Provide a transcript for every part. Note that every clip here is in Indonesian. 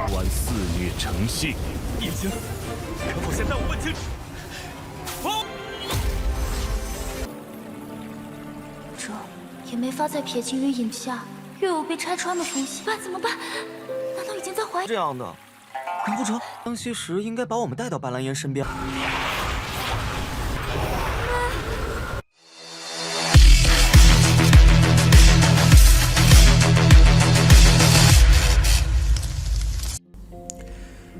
观肆虐成性，也行，可否先带我问清楚？这也没法再撇清于影下，又有被拆穿的风险，怎么办？难道已经在怀疑？这样的，难不成江西时应该把我们带到白兰烟身边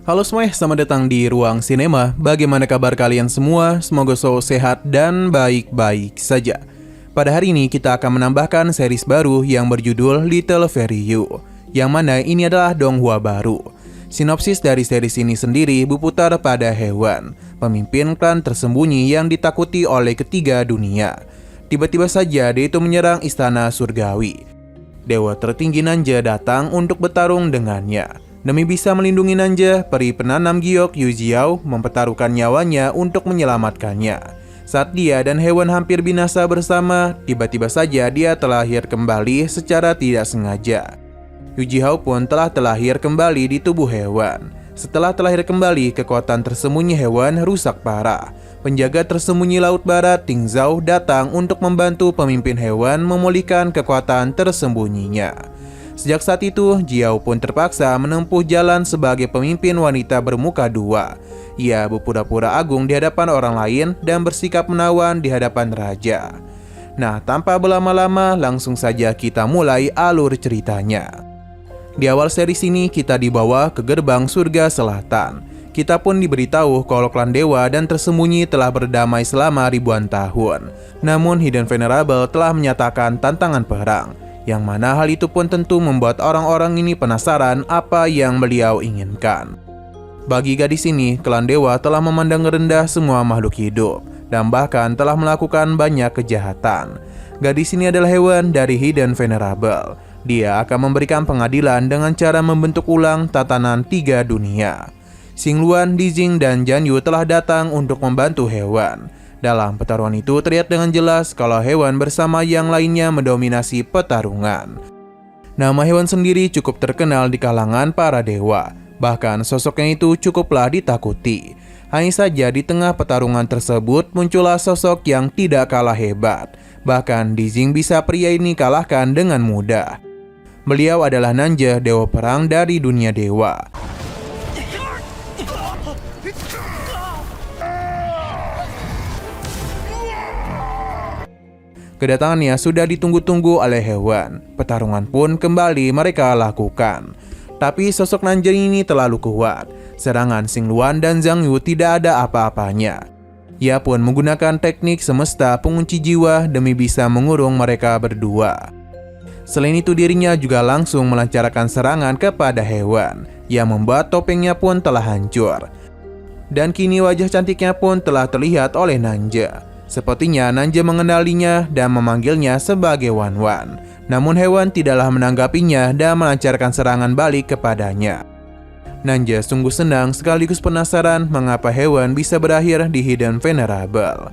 ？Halo semuanya, selamat datang di Ruang Sinema. Bagaimana kabar kalian semua? Semoga selalu sehat dan baik-baik saja. Pada hari ini kita akan menambahkan series baru yang berjudul Little Fairy You, yang mana ini adalah donghua baru. Sinopsis dari series ini sendiri berputar pada Haewon, pemimpin klan tersembunyi yang ditakuti oleh ketiga dunia. Tiba-tiba saja dia itu menyerang istana surgawi. Dewa tertinggi Nanja datang untuk bertarung dengannya. Demi bisa melindungi Nanja, peri penanam giok Yu Jiao mempertaruhkan nyawanya untuk menyelamatkannya. Saat dia dan Haewon hampir binasa bersama, tiba-tiba saja dia terlahir kembali secara tidak sengaja. Yu Jiao pun telah terlahir kembali di tubuh Haewon. Setelah terlahir kembali, kekuatan tersembunyi Haewon rusak parah. Penjaga tersembunyi Laut Barat Ting Zhao datang untuk membantu pemimpin Haewon memulihkan kekuatan tersembunyinya. Sejak saat itu, Jiao pun terpaksa menempuh jalan sebagai pemimpin wanita bermuka dua. Ia berpura-pura agung di hadapan orang lain dan bersikap menawan di hadapan raja. Nah, tanpa berlama-lama, langsung saja kita mulai alur ceritanya. Di awal series ini, kita dibawa ke gerbang surga selatan. Kita pun diberitahu kalau klan dewa dan tersembunyi telah berdamai selama ribuan tahun. Namun, Hidden Venerable telah menyatakan tantangan perang, yang mana hal itu pun tentu membuat orang-orang ini penasaran apa yang beliau inginkan. Bagi gadis ini, klan dewa telah memandang rendah semua makhluk hidup, dan bahkan telah melakukan banyak kejahatan. Gadis ini adalah Haewon dari Hidden Venerable. Dia akan memberikan pengadilan dengan cara membentuk ulang tatanan tiga dunia. Xingluan, Dijing, dan Janyu telah datang untuk membantu Haewon. Dalam pertarungan itu terlihat dengan jelas kalau Haewon bersama yang lainnya mendominasi pertarungan. Nama Haewon sendiri cukup terkenal di kalangan para dewa. Bahkan sosoknya itu cukuplah ditakuti. Hanya saja di tengah pertarungan tersebut muncullah sosok yang tidak kalah hebat. Bahkan Dijing bisa pria ini kalahkan dengan mudah. Beliau adalah Nanja, dewa perang dari dunia dewa. Kedatangannya sudah ditunggu-tunggu oleh Haewon. Pertarungan pun kembali mereka lakukan. Tapi sosok Nanja ini terlalu kuat. Serangan Xingluan dan Zhang Yu tidak ada apa-apanya. Ia pun menggunakan teknik semesta pengunci jiwa demi bisa mengurung mereka berdua. Selain itu dirinya juga langsung melancarkan serangan kepada Haewon, yang membuat topengnya pun telah hancur. Dan kini wajah cantiknya pun telah terlihat oleh Nanja. Sepertinya Nanja mengenalinya dan memanggilnya sebagai Wan-Wan. Namun Haewon tidaklah menanggapinya dan melancarkan serangan balik kepadanya. Nanja sungguh senang sekaligus penasaran mengapa Haewon bisa berakhir di Hidden Venerable.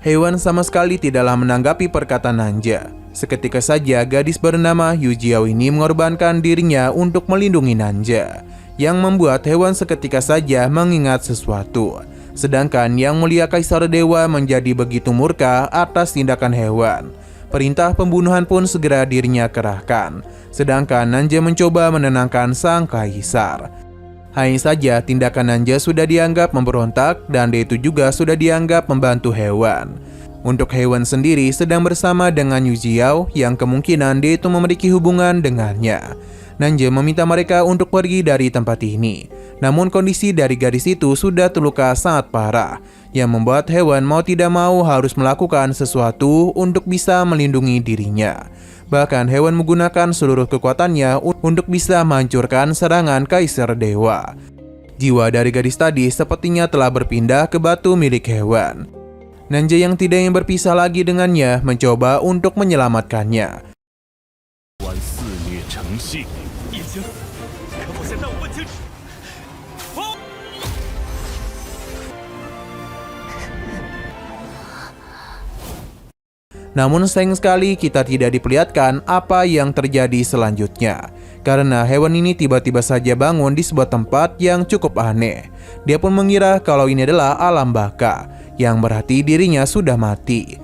Haewon sama sekali tidaklah menanggapi perkataan Nanja. Seketika saja gadis bernama Yu Jiao ini mengorbankan dirinya untuk melindungi Nanja, yang membuat Haewon seketika saja mengingat sesuatu. Sedangkan Yang Mulia Kaisar Dewa menjadi begitu murka atas tindakan Haewon. Perintah pembunuhan pun segera dirinya kerahkan. Sedangkan Nanja mencoba menenangkan sang kaisar. Hanya saja tindakan Nanja sudah dianggap memberontak dan dia itu juga sudah dianggap membantu Haewon. Untuk Haewon sendiri sedang bersama dengan Yu Jiao yang kemungkinan dia itu memiliki hubungan dengannya. Nanja meminta mereka untuk pergi dari tempat ini. Namun kondisi dari gadis itu sudah terluka sangat parah, yang membuat Haewon mau tidak mau harus melakukan sesuatu untuk bisa melindungi dirinya. Bahkan Haewon menggunakan seluruh kekuatannya untuk bisa menghancurkan serangan Kaisar Dewa. Jiwa dari gadis tadi sepertinya telah berpindah ke batu milik Haewon. Nanja yang tidak ingin berpisah lagi dengannya mencoba untuk menyelamatkannya. Namun sayang sekali kita tidak diperlihatkan apa yang terjadi selanjutnya. Karena hewan ini tiba-tiba saja bangun di sebuah tempat yang cukup aneh. Dia pun mengira kalau ini adalah alam baka, yang berarti dirinya sudah mati.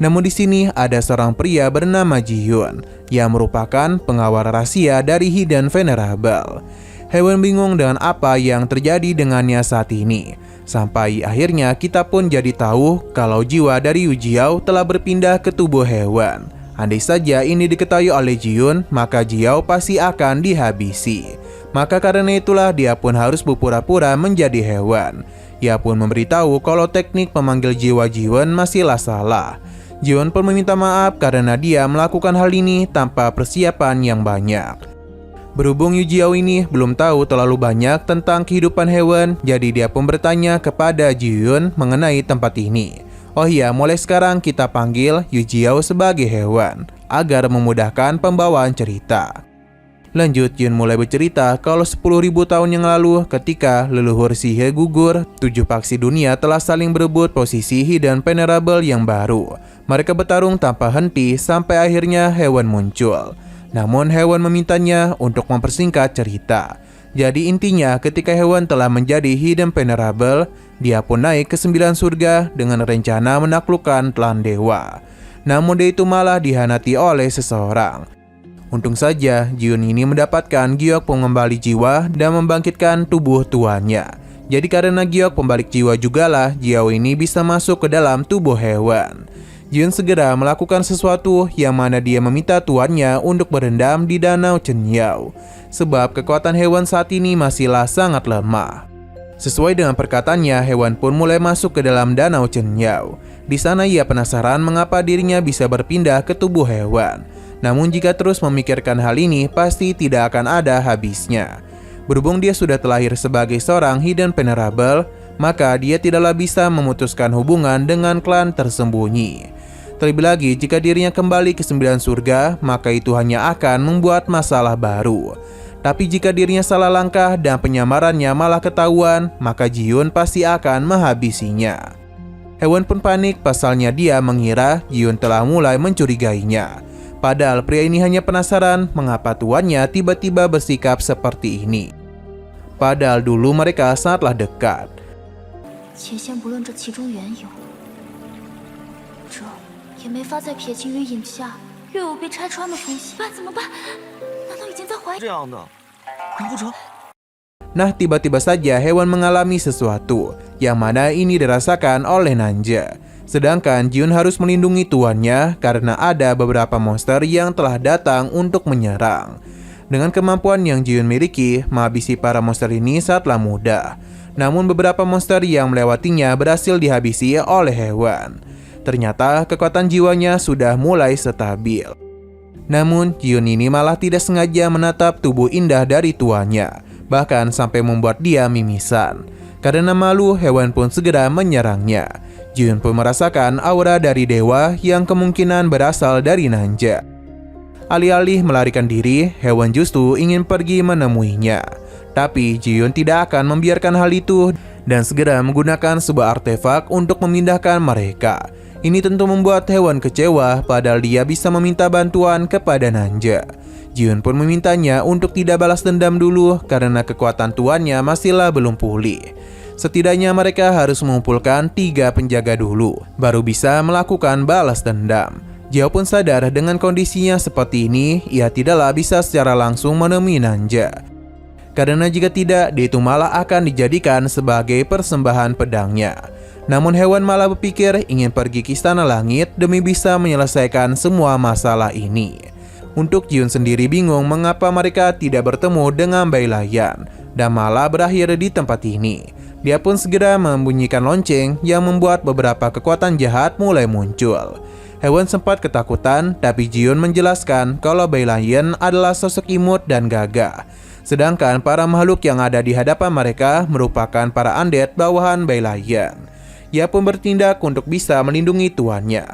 Namun di sini ada seorang pria bernama Ji-Yun yang merupakan pengawal rahasia dari Hidden Venerable. Hewan bingung dengan apa yang terjadi dengannya saat ini. Sampai akhirnya kita pun jadi tahu kalau jiwa dari Yu Jiao telah berpindah ke tubuh hewan. Andai saja ini diketahui oleh Ji-Yun, maka Jiao pasti akan dihabisi. Maka karena itulah dia pun harus berpura-pura menjadi hewan. Ia pun memberitahu kalau teknik memanggil jiwa Ji-Yun masihlah salah. Ji-Yun pun meminta maaf karena dia melakukan hal ini tanpa persiapan yang banyak. Berhubung Yu Jiao ini belum tahu terlalu banyak tentang kehidupan hewan, jadi dia pun bertanya kepada Ji-Yun mengenai tempat ini. Oh iya, mulai sekarang kita panggil Yu Jiao sebagai hewan, agar memudahkan pembawaan cerita. Lanjut, Yun mulai bercerita kalau 10.000 tahun yang lalu ketika leluhur Sihe gugur, 7 paksi dunia telah saling berebut posisi Hidden Venerable yang baru. Mereka bertarung tanpa henti sampai akhirnya hewan muncul. Namun hewan memintanya untuk mempersingkat cerita. Jadi intinya ketika hewan telah menjadi Hidden Venerable, dia pun naik ke 9 surga dengan rencana menaklukkan klan dewa. Namun dia itu malah dihianati oleh seseorang. Untung saja Ji-Yun ini mendapatkan giok pengembali jiwa dan membangkitkan tubuh tuannya. Jadi karena giok pembalik jiwa jugalah Jiao ini bisa masuk ke dalam tubuh hewan. Ji-Yun segera melakukan sesuatu yang mana dia meminta tuannya untuk berendam di danau Chenyao. Sebab kekuatan hewan saat ini masihlah sangat lemah. Sesuai dengan perkataannya, hewan pun mulai masuk ke dalam danau Chenyao. Di sana ia penasaran mengapa dirinya bisa berpindah ke tubuh hewan. Namun jika terus memikirkan hal ini, pasti tidak akan ada habisnya. Berhubung dia sudah terlahir sebagai seorang Hidden Venerable, maka dia tidaklah bisa memutuskan hubungan dengan klan tersembunyi. Terlebih lagi, jika dirinya kembali ke 9 surga, maka itu hanya akan membuat masalah baru. Tapi jika dirinya salah langkah dan penyamarannya malah ketahuan, maka Ji-Yun pasti akan menghabisinya. Hewan pun panik pasalnya dia mengira Ji-Yun telah mulai mencurigainya. Padahal pria ini hanya penasaran mengapa tuannya tiba-tiba bersikap seperti ini. Padahal dulu mereka sangatlah dekat. 且先不论这其中缘由，这也没法再撇清于影下略有被拆穿的风险。怎么办？难道已经在怀疑？这样的，难不成？ Nah, tiba-tiba saja hewan mengalami sesuatu yang mana ini dirasakan oleh Nanja. Sedangkan Ji-Yun harus melindungi tuannya karena ada beberapa monster yang telah datang untuk menyerang. Dengan kemampuan yang Ji-Yun miliki, menghabisi para monster ini sangatlah mudah. Namun beberapa monster yang melewatinya berhasil dihabisi oleh hewan. Ternyata kekuatan jiwanya sudah mulai stabil. Namun Ji-Yun ini malah tidak sengaja menatap tubuh indah dari tuannya, bahkan sampai membuat dia mimisan. Karena malu, hewan pun segera menyerangnya. Ji-Yun pun merasakan aura dari dewa yang kemungkinan berasal dari Nanja. Alih-alih melarikan diri, hewan justru ingin pergi menemuinya. Tapi Ji-Yun tidak akan membiarkan hal itu dan segera menggunakan sebuah artefak untuk memindahkan mereka. Ini tentu membuat hewan kecewa padahal dia bisa meminta bantuan kepada Nanja. Ji-Yun pun memintanya untuk tidak balas dendam dulu karena kekuatan tuannya masihlah belum pulih. Setidaknya mereka harus mengumpulkan 3 penjaga dulu, baru bisa melakukan balas dendam. Jiao pun sadar dengan kondisinya seperti ini, ia tidaklah bisa secara langsung menemui Nanja. Karena jika tidak, dia itu malah akan dijadikan sebagai persembahan pedangnya. Namun hewan malah berpikir ingin pergi ke istana langit demi bisa menyelesaikan semua masalah ini. Untuk Ji-Yun sendiri bingung mengapa mereka tidak bertemu dengan Bailayan dan malah berakhir di tempat ini. Dia pun segera membunyikan lonceng yang membuat beberapa kekuatan jahat mulai muncul. Hewan sempat ketakutan, tapi Ji-Yun menjelaskan kalau Bailayan adalah sosok imut dan gagah. Sedangkan para makhluk yang ada di hadapan mereka merupakan para undead bawahan Bailayan. Ia pun bertindak untuk bisa melindungi tuannya.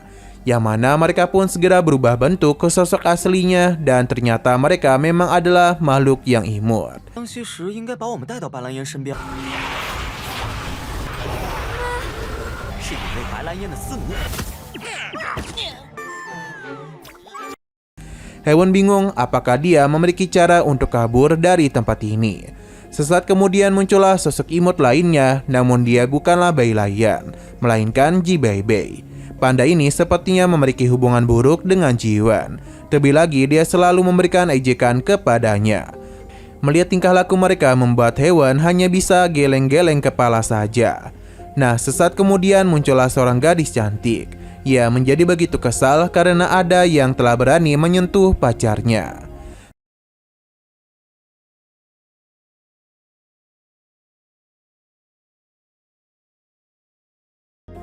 Yang mana mereka pun segera berubah bentuk ke sosok aslinya dan ternyata mereka memang adalah makhluk yang imut. 当息时应该把我们带到白兰烟身边。 是因为白兰烟的四母。Hewon bingung apakah dia memiliki cara untuk kabur dari tempat ini. Sesaat kemudian muncullah sosok imut lainnya, namun dia bukanlah Bai Lion, melainkan Ji Bei Bei. Panda ini sepertinya memiliki hubungan buruk dengan Ji Yuan. Terlebih lagi dia selalu memberikan ejekan kepadanya. Melihat tingkah laku mereka membuat Hewon hanya bisa geleng-geleng kepala saja. Nah, sesaat kemudian muncullah seorang gadis cantik. Ia menjadi begitu kesal karena ada yang telah berani menyentuh pacarnya.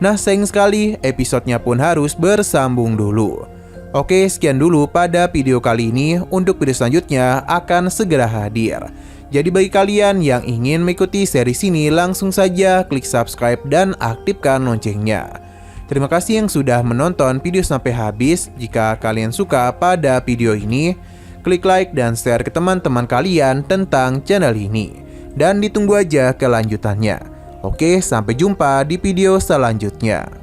Nah, sayang sekali episodenya pun harus bersambung dulu. Oke, sekian dulu pada video kali ini. Untuk video selanjutnya akan segera hadir. Jadi bagi kalian yang ingin mengikuti series ini, langsung saja klik subscribe dan aktifkan loncengnya. Terima kasih yang sudah menonton video sampai habis. Jika kalian suka pada video ini, klik like dan share ke teman-teman kalian tentang channel ini. Dan ditunggu aja kelanjutannya. Oke, sampai jumpa di video selanjutnya.